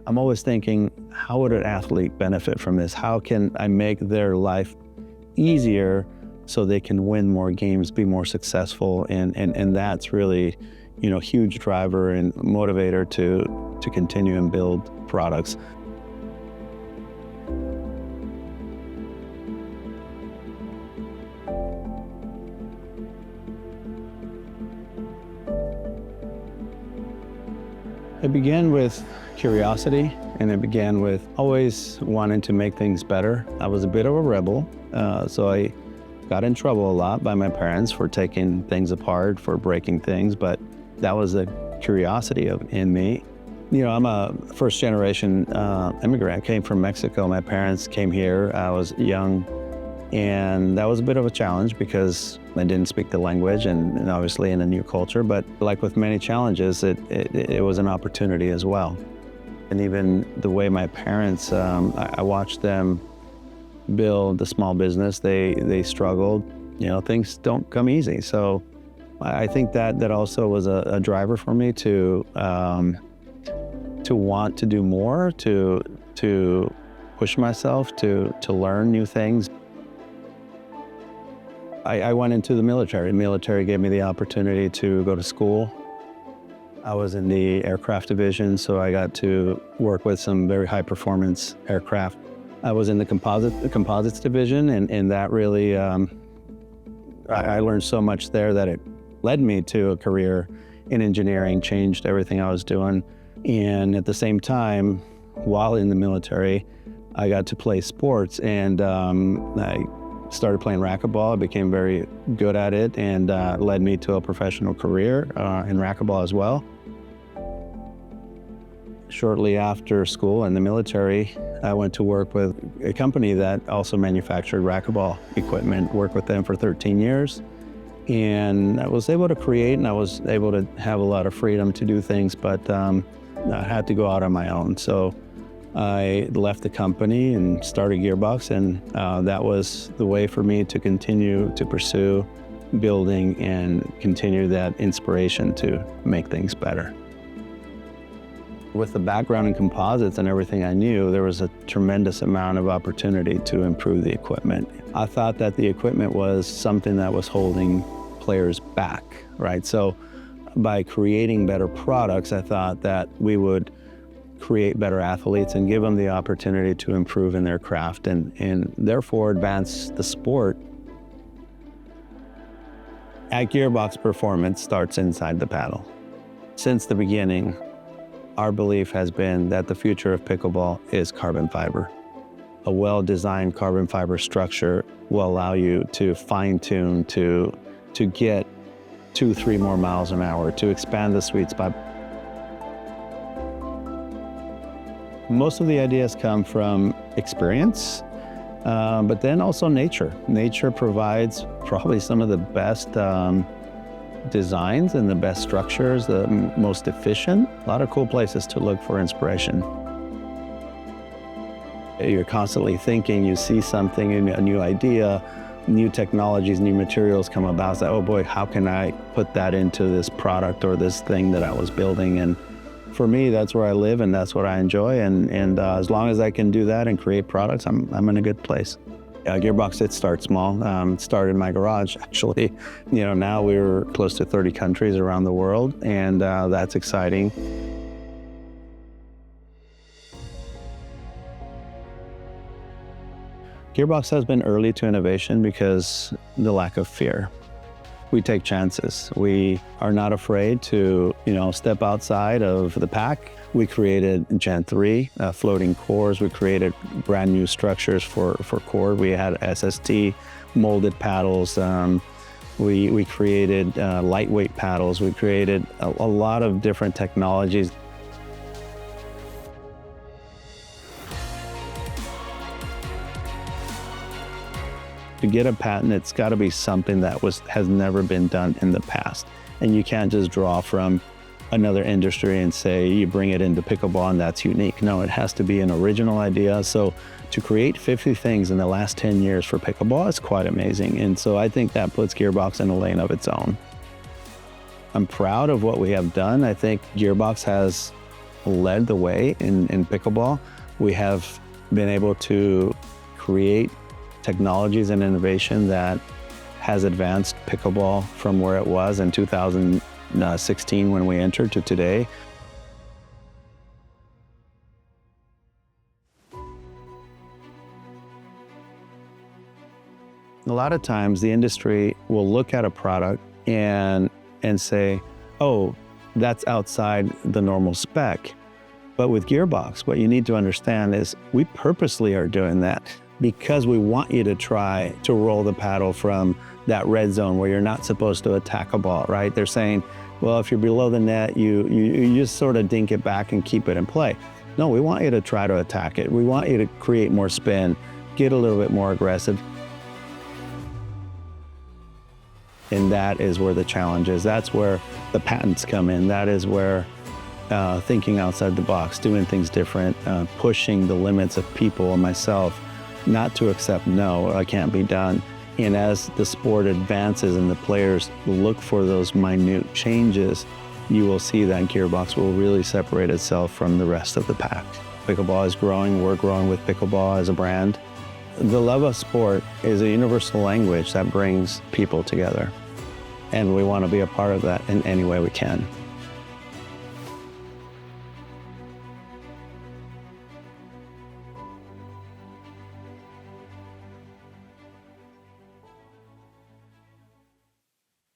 I'm always thinking, how would an athlete benefit from this? How can I make their life easier so they can win more games, be more successful? And that's really, huge driver and motivator to continue and build products. It began with curiosity, and it began with always wanting to make things better. I was a bit of a rebel, so I got in trouble a lot by my parents for taking things apart, for breaking things, but that was a curiosity in me. I'm a first-generation immigrant. I came from Mexico. My parents came here. I was young, and that was a bit of a challenge because I didn't speak the language and obviously in a new culture. But like with many challenges, it was an opportunity as well. And even the way my parents, I watched them build a small business. They struggled. Things don't come easy. So I think that also was a driver for me to want to do more, to push myself, to learn new things. I went into the military. The military gave me the opportunity to go to school. I was in the aircraft division, so I got to work with some very high-performance aircraft. I was in the composites division, and that really, I learned so much there that it led me to a career in engineering, changed everything I was doing. And at the same time, while in the military, I got to play sports, and I started playing racquetball. I became very good at it, and led me to a professional career in racquetball as well. Shortly after school in the military, I went to work with a company that also manufactured racquetball equipment, worked with them for 13 years. And I was able to create, and I was able to have a lot of freedom to do things, but I had to go out on my own. So I left the company and started Gearbox, and that was the way for me to continue to pursue building and continue that inspiration to make things better. With the background in composites and everything I knew, there was a tremendous amount of opportunity to improve the equipment. I thought that the equipment was something that was holding players back, right? So by creating better products, I thought that we would create better athletes and give them the opportunity to improve in their craft and therefore advance the sport. At Gearbox, performance starts inside the paddle. Since the beginning, our belief has been that the future of pickleball is carbon fiber. A well-designed carbon fiber structure will allow you to fine-tune, to get 2-3 more miles an hour, to expand the sweet spot. Most of the ideas come from experience, but then also nature. Nature provides probably some of the best designs and the best structures, the most efficient. A lot of cool places to look for inspiration. You're constantly thinking, you see something, a new idea, new technologies, new materials come about. So, oh boy, how can I put that into this product or this thing that I was building? And for me, that's where I live and that's what I enjoy. And as long as I can do that and create products, I'm in a good place. Gearbox did start small. It started in my garage, actually. Now we're close to 30 countries around the world, and that's exciting. Gearbox has been early to innovation because the lack of fear. We take chances. We are not afraid to, step outside of the pack. We created Gen 3 floating cores. We created brand new structures for core. We had SST molded paddles. We created lightweight paddles. We created a lot of different technologies. To get a patent, it's got to be something that has never been done in the past. And you can't just draw from another industry and say you bring it into pickleball and that's unique. No, it has to be an original idea. So to create 50 things in the last 10 years for pickleball is quite amazing. And so I think that puts Gearbox in a lane of its own. I'm proud of what we have done. I think Gearbox has led the way in pickleball. We have been able to create technologies and innovation that has advanced pickleball from where it was in 2016 when we entered to today. A lot of times the industry will look at a product and say, oh, that's outside the normal spec. But with Gearbox, what you need to understand is we purposely are doing that because we want you to try to roll the paddle from that red zone where you're not supposed to attack a ball, right? They're saying, well, if you're below the net, you just sort of dink it back and keep it in play. No, we want you to try to attack it. We want you to create more spin, get a little bit more aggressive. And that is where the challenge is. That's where the patents come in. That is where thinking outside the box, doing things different, pushing the limits of people and myself, not to accept, no, it can't be done. And as the sport advances and the players look for those minute changes, you will see that Gearbox will really separate itself from the rest of the pack. Pickleball is growing. We're growing with pickleball as a brand. The love of sport is a universal language that brings people together. And we want to be a part of that in any way we can.